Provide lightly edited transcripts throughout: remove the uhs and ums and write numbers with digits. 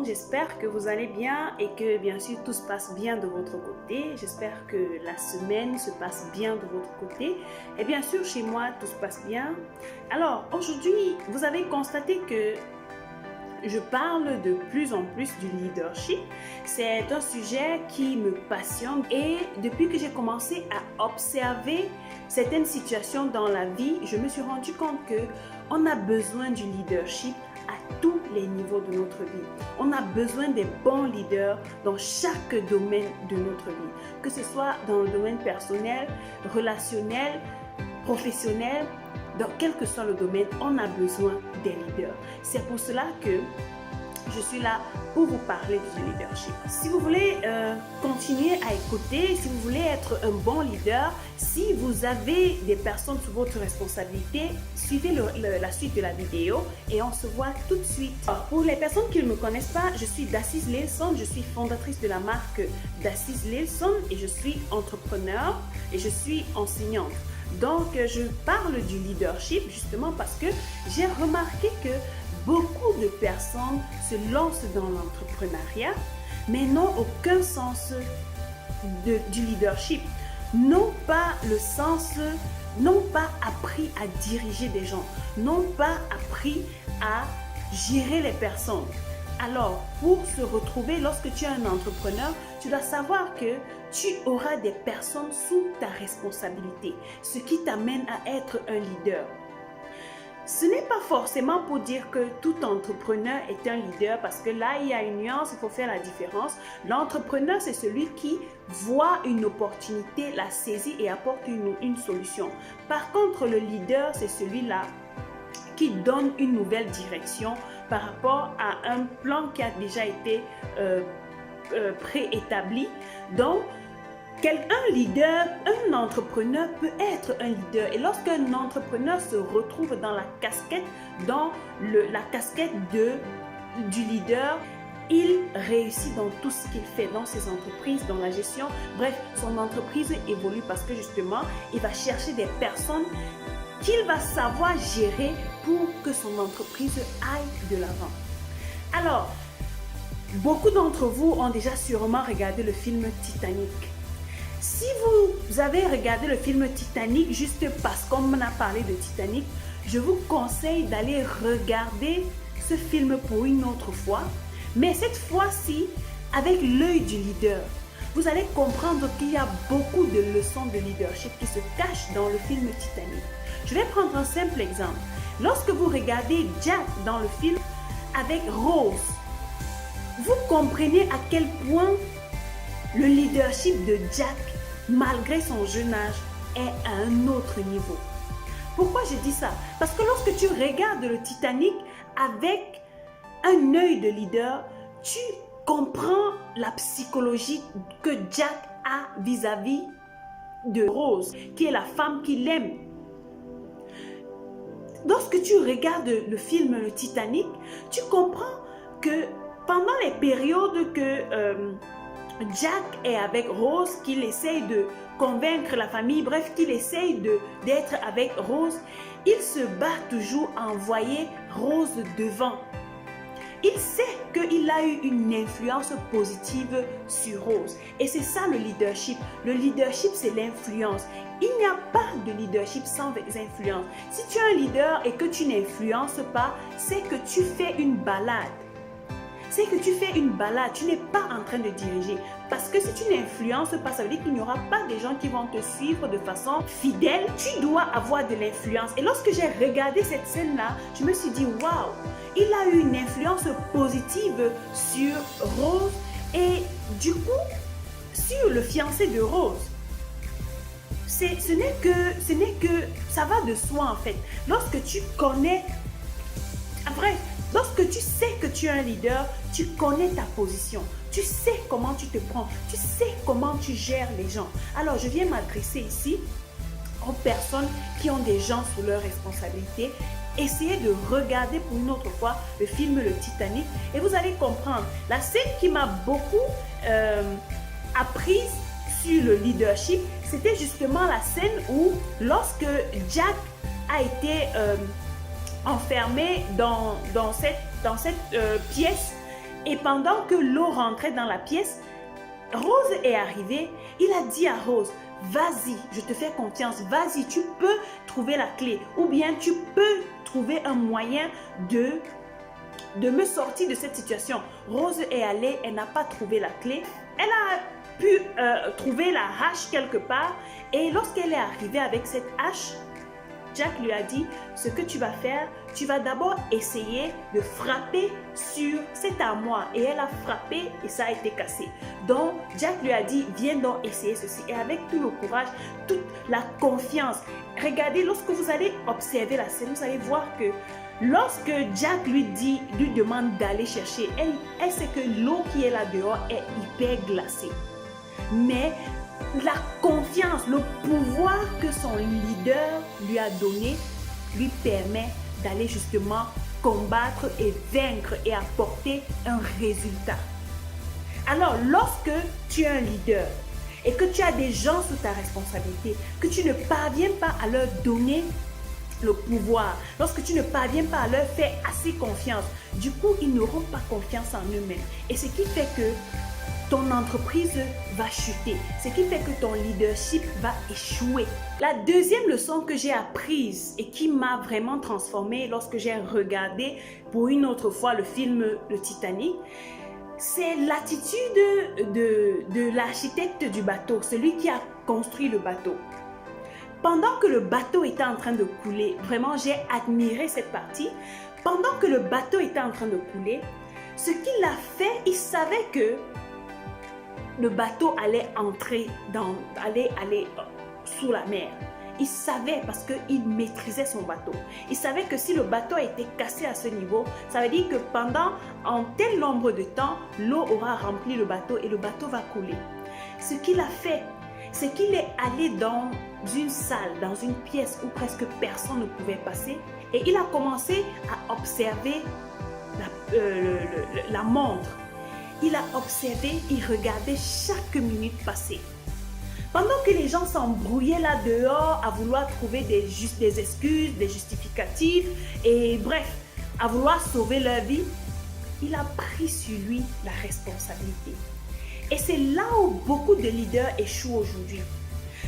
j'espère que vous allez bien et que bien sûr tout se passe bien de votre côté. J'espère que la semaine se passe bien de votre côté. Et bien sûr, chez moi, tout se passe bien. Alors, aujourd'hui, vous avez constaté que je parle de plus en plus du leadership. C'est un sujet qui me passionne et depuis que j'ai commencé à observer certaines situations dans la vie, je me suis rendu compte que on a besoin du leadership à tous les niveaux de notre vie. On a besoin des bons leaders dans chaque domaine de notre vie, que ce soit dans le domaine personnel, relationnel, professionnel. Dans quel que soit le domaine, on a besoin des leaders. C'est pour cela que je suis là pour vous parler du leadership. Si vous voulez continuer à écouter, si vous voulez être un bon leader, si vous avez des personnes sous votre responsabilité, suivez la suite de la vidéo et on se voit tout de suite. Alors, pour les personnes qui ne me connaissent pas, je suis Dacis Lilson, je suis fondatrice de la marque Dacis Lilson et je suis entrepreneur et je suis enseignante. Donc, je parle du leadership justement parce que j'ai remarqué que beaucoup de personnes se lancent dans l'entrepreneuriat, mais n'ont aucun sens du leadership, n'ont pas le sens, n'ont pas appris à diriger des gens, n'ont pas appris à gérer les personnes. Alors, pour se retrouver, lorsque tu es un entrepreneur, tu dois savoir que tu auras des personnes sous ta responsabilité, ce qui t'amène à être un leader. Ce n'est pas forcément pour dire que tout entrepreneur est un leader parce que là, il y a une nuance, il faut faire la différence. L'entrepreneur, c'est celui qui voit une opportunité, la saisit et apporte une solution. Par contre, le leader, c'est celui-là qui donne une nouvelle direction par rapport à un plan qui a déjà été préétabli. Donc, un leader, un entrepreneur peut être un leader. Et lorsqu'un entrepreneur se retrouve dans la casquette, du leader, il réussit dans tout ce qu'il fait, dans ses entreprises, dans la gestion. Bref, son entreprise évolue parce que justement, il va chercher des personnes qu'il va savoir gérer pour que son entreprise aille de l'avant. Alors, beaucoup d'entre vous ont déjà sûrement regardé le film Titanic. Si vous avez regardé le film Titanic juste parce qu'on a parlé de Titanic, je vous conseille d'aller regarder ce film pour une autre fois, mais cette fois-ci avec l'œil du leader. Vous allez comprendre qu'il y a beaucoup de leçons de leadership qui se cachent dans le film Titanic. Je vais prendre un simple exemple. Lorsque vous regardez Jack dans le film avec Rose, vous comprenez à quel point le leadership de Jack, malgré son jeune âge, est à un autre niveau. Pourquoi je dis ça? Parce que lorsque tu regardes le Titanic avec un œil de leader, tu comprends la psychologie que Jack a vis-à-vis de Rose, qui est la femme qu'il aime. Lorsque tu regardes le film Le Titanic, tu comprends que pendant les périodes que Jack est avec Rose, qu'il essaye de convaincre la famille, bref, qu'il essaye d'être avec Rose, il se bat toujours à envoyer Rose devant. Il sait qu'il a eu une influence positive sur Rose. Et c'est ça le leadership. Le leadership, c'est l'influence. Il n'y a pas de leadership sans influence. Si tu es un leader et que tu n'influences pas, c'est que tu fais une balade. C'est que tu fais une balade, tu n'es pas en train de diriger. Parce que si tu n'influences pas, ça veut dire qu'il n'y aura pas des gens qui vont te suivre de façon fidèle. Tu dois avoir de l'influence. Et lorsque j'ai regardé cette scène-là, je me suis dit, waouh, il a eu une influence positive sur Rose et du coup, sur le fiancé de Rose. Ce n'est que, ça va de soi en fait. Lorsque tu connais, après, lorsque tu sais que tu es un leader, tu connais ta position. Tu sais comment tu te prends. Tu sais comment tu gères les gens. Alors, je viens m'adresser ici aux personnes qui ont des gens sous leur responsabilité. Essayez de regarder pour une autre fois le film Le Titanic et vous allez comprendre. La scène qui m'a beaucoup apprise sur le leadership, c'était justement la scène où lorsque Jack a été enfermé dans cette pièce Et pendant que l'eau rentrait dans la pièce, Rose est arrivée. Il a dit à Rose, vas-y, je te fais confiance, vas-y, tu peux trouver la clé. Ou bien tu peux trouver un moyen de me sortir de cette situation. Rose est allée, elle n'a pas trouvé la clé. Elle a pu trouver la hache quelque part. Et lorsqu'elle est arrivée avec cette hache, Jack lui a dit, ce que tu vas faire, tu vas d'abord essayer de frapper sur cette armoire. Et elle a frappé et ça a été cassé. Donc, Jack lui a dit, viens donc essayer ceci. Et avec tout le courage, toute la confiance. Regardez, lorsque vous allez observer la scène, vous allez voir que lorsque Jack lui demande d'aller chercher, elle sait que l'eau qui est là dehors est hyper glacée. Mais la confiance, le pouvoir que son leader lui a donné lui permet d'aller justement combattre et vaincre et apporter un résultat. Alors, lorsque tu es un leader et que tu as des gens sous ta responsabilité, que tu ne parviens pas à leur donner le pouvoir, lorsque tu ne parviens pas à leur faire assez confiance, du coup, ils n'auront pas confiance en eux-mêmes. Et ce qui fait que ton entreprise va chuter. Ce qui fait que ton leadership va échouer. La deuxième leçon que j'ai apprise et qui m'a vraiment transformée lorsque j'ai regardé pour une autre fois le film Le Titanic, c'est l'attitude de l'architecte du bateau, celui qui a construit le bateau. Pendant que le bateau était en train de couler, vraiment j'ai admiré cette partie. Pendant que le bateau était en train de couler, ce qu'il a fait, il savait que le bateau allait entrer aller sous la mer. Il savait parce qu'il maîtrisait son bateau. Il savait que si le bateau a été cassé à ce niveau, ça veut dire que pendant un tel nombre de temps, l'eau aura rempli le bateau et le bateau va couler. Ce qu'il a fait, c'est qu'il est allé dans une salle, dans une pièce où presque personne ne pouvait passer et il a commencé à observer la montre. Il a observé, il regardait chaque minute passer. Pendant que les gens s'embrouillaient là dehors à vouloir trouver des excuses, des justificatifs et bref, à vouloir sauver leur vie, il a pris sur lui la responsabilité. Et c'est là où beaucoup de leaders échouent aujourd'hui.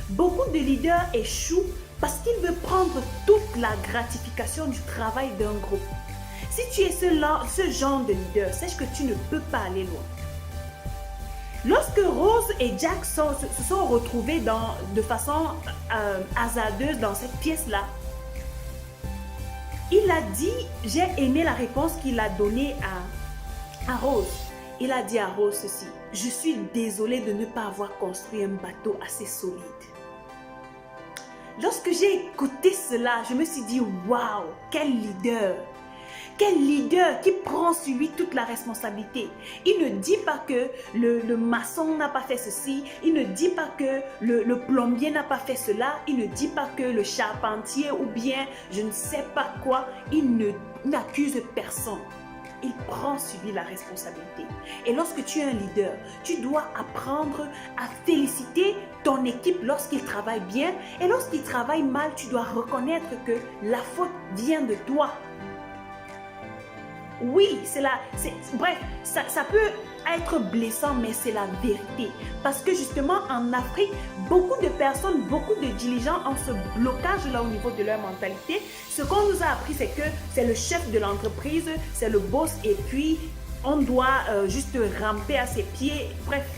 Beaucoup de leaders échouent parce qu'ils veulent prendre toute la gratification du travail d'un groupe. Si tu es ce genre de leader, sache que tu ne peux pas aller loin. Lorsque Rose et Jack se sont retrouvés de façon hasardeuse dans cette pièce-là, il a dit, j'ai aimé la réponse qu'il a donnée à Rose. Il a dit à Rose ceci, je suis désolé de ne pas avoir construit un bateau assez solide. Lorsque j'ai écouté cela, je me suis dit, waouh, quel leader! Quel leader qui prend sur lui toute la responsabilité. Il ne dit pas que le maçon n'a pas fait ceci. Il ne dit pas que le plombier n'a pas fait cela. Il ne dit pas que le charpentier ou bien je ne sais pas quoi. Il n'accuse personne. Il prend sur lui la responsabilité. Et lorsque tu es un leader, tu dois apprendre à féliciter ton équipe lorsqu'ils travaillent bien. Et lorsqu'ils travaillent mal, tu dois reconnaître que la faute vient de toi. Oui, bref, ça peut être blessant, mais c'est la vérité. Parce que justement, en Afrique, beaucoup de personnes, beaucoup de dirigeants ont ce blocage là au niveau de leur mentalité. Ce qu'on nous a appris, c'est que c'est le chef de l'entreprise, c'est le boss et puis on doit juste ramper à ses pieds. Bref,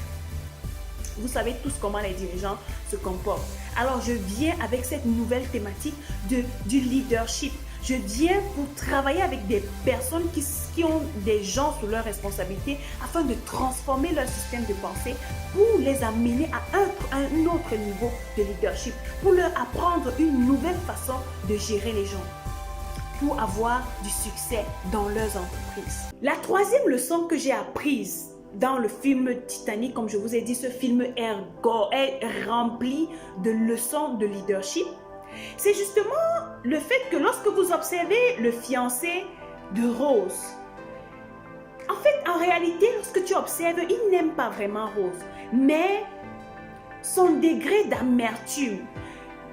vous savez tous comment les dirigeants se comportent. Alors, je viens avec cette nouvelle thématique du leadership. Je viens pour travailler avec des personnes qui ont des gens sous leur responsabilité afin de transformer leur système de pensée pour les amener à un autre niveau de leadership, pour leur apprendre une nouvelle façon de gérer les gens, pour avoir du succès dans leurs entreprises. La troisième leçon que j'ai apprise dans le film Titanic, comme je vous ai dit, ce film est rempli de leçons de leadership. C'est justement le fait que lorsque vous observez le fiancé de Rose, en fait, en réalité, lorsque tu observes, il n'aime pas vraiment Rose, mais son degré d'amertume,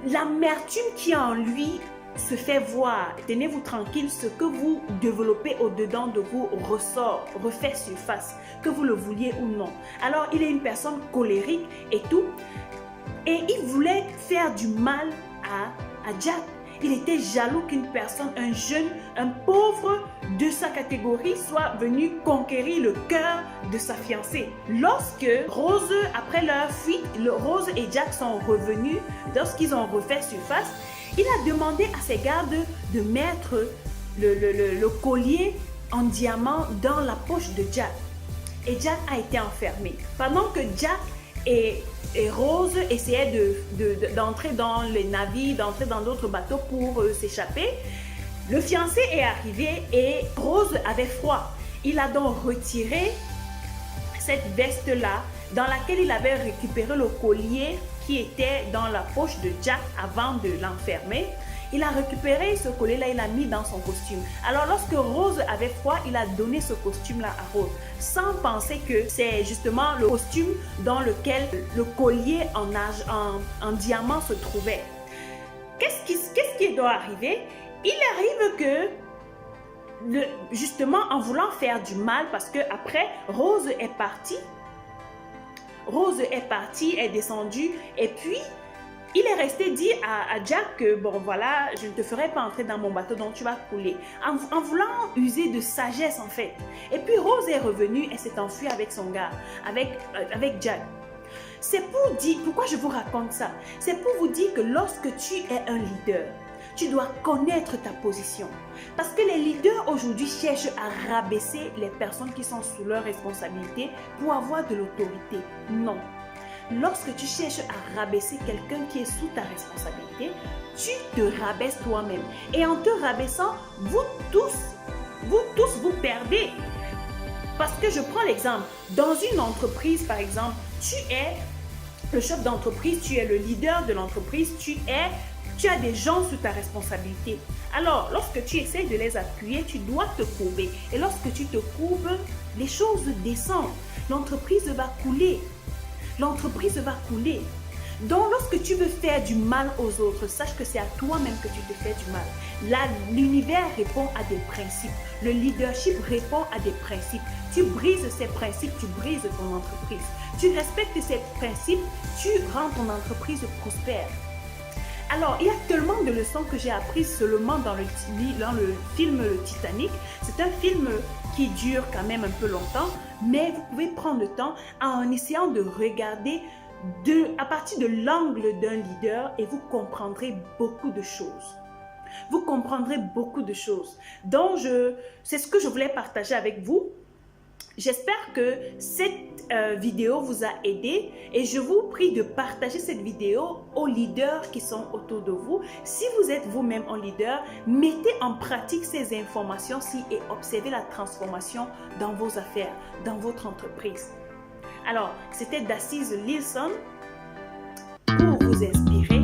l'amertume qui est en lui se fait voir. Tenez-vous tranquille, ce que vous développez au-dedans de vous ressort, refait surface, que vous le vouliez ou non. Alors, il est une personne colérique et tout. Et il voulait faire du mal à Jack. Il était jaloux qu'une personne, un jeune, un pauvre de sa catégorie soit venu conquérir le cœur de sa fiancée. Lorsque Rose, après leur fuite, Rose et Jack sont revenus, lorsqu'ils ont refait surface, il a demandé à ses gardes de mettre le collier en diamant dans la poche de Jack. Et Jack a été enfermé. Pendant que Jack et Rose essayaient d'entrer dans les navires, d'entrer dans d'autres bateaux pour s'échapper, le fiancé est arrivé et Rose avait froid. Il a donc retiré cette veste-là dans laquelle il avait récupéré le collier qui était dans la poche de Jack avant de l'enfermer. Il a récupéré ce collier-là, il l'a mis dans son costume. Alors lorsque Rose avait froid, il a donné ce costume-là à Rose, sans penser que c'est justement le costume dans lequel le collier en diamant se trouvait. Qu'est-ce qui doit arriver? Il arrive que, justement en voulant faire du mal, parce que après Rose est partie, est descendue, et puis il est resté dit à Jack que bon voilà, je ne te ferai pas entrer dans mon bateau donc tu vas couler. En voulant user de sagesse en fait. Et puis Rose est revenue et s'est enfuie avec son gars, avec Jack. C'est pour dire, pourquoi je vous raconte ça? C'est pour vous dire que lorsque tu es un leader, tu dois connaître ta position. Parce que les leaders aujourd'hui cherchent à rabaisser les personnes qui sont sous leur responsabilité pour avoir de l'autorité. Non. Lorsque tu cherches à rabaisser quelqu'un qui est sous ta responsabilité, tu te rabaisses toi-même. Et en te rabaissant, vous tous, vous perdez. Parce que je prends l'exemple, dans une entreprise par exemple, tu es le chef d'entreprise, tu es le leader de l'entreprise, tu as des gens sous ta responsabilité. Alors, lorsque tu essaies de les appuyer, tu dois te courber. Et lorsque tu te courbes, les choses descendent. L'entreprise va couler. L'entreprise va couler. Donc, lorsque tu veux faire du mal aux autres, sache que c'est à toi-même que tu te fais du mal. Là, l'univers répond à des principes. Le leadership répond à des principes. Tu brises ces principes, tu brises ton entreprise. Tu respectes ces principes, tu rends ton entreprise prospère. Alors, il y a tellement de leçons que j'ai apprises seulement dans le film Le Titanic. C'est un film qui dure quand même un peu longtemps, mais vous pouvez prendre le temps en essayant de regarder à partir de l'angle d'un leader et vous comprendrez beaucoup de choses. Vous comprendrez beaucoup de choses. Donc, c'est ce que je voulais partager avec vous. J'espère que cette vidéo vous a aidé et je vous prie de partager cette vidéo aux leaders qui sont autour de vous. Si vous êtes vous-même un leader, mettez en pratique ces informations-ci et observez la transformation dans vos affaires, dans votre entreprise. Alors, c'était Dacise Lilson pour vous inspirer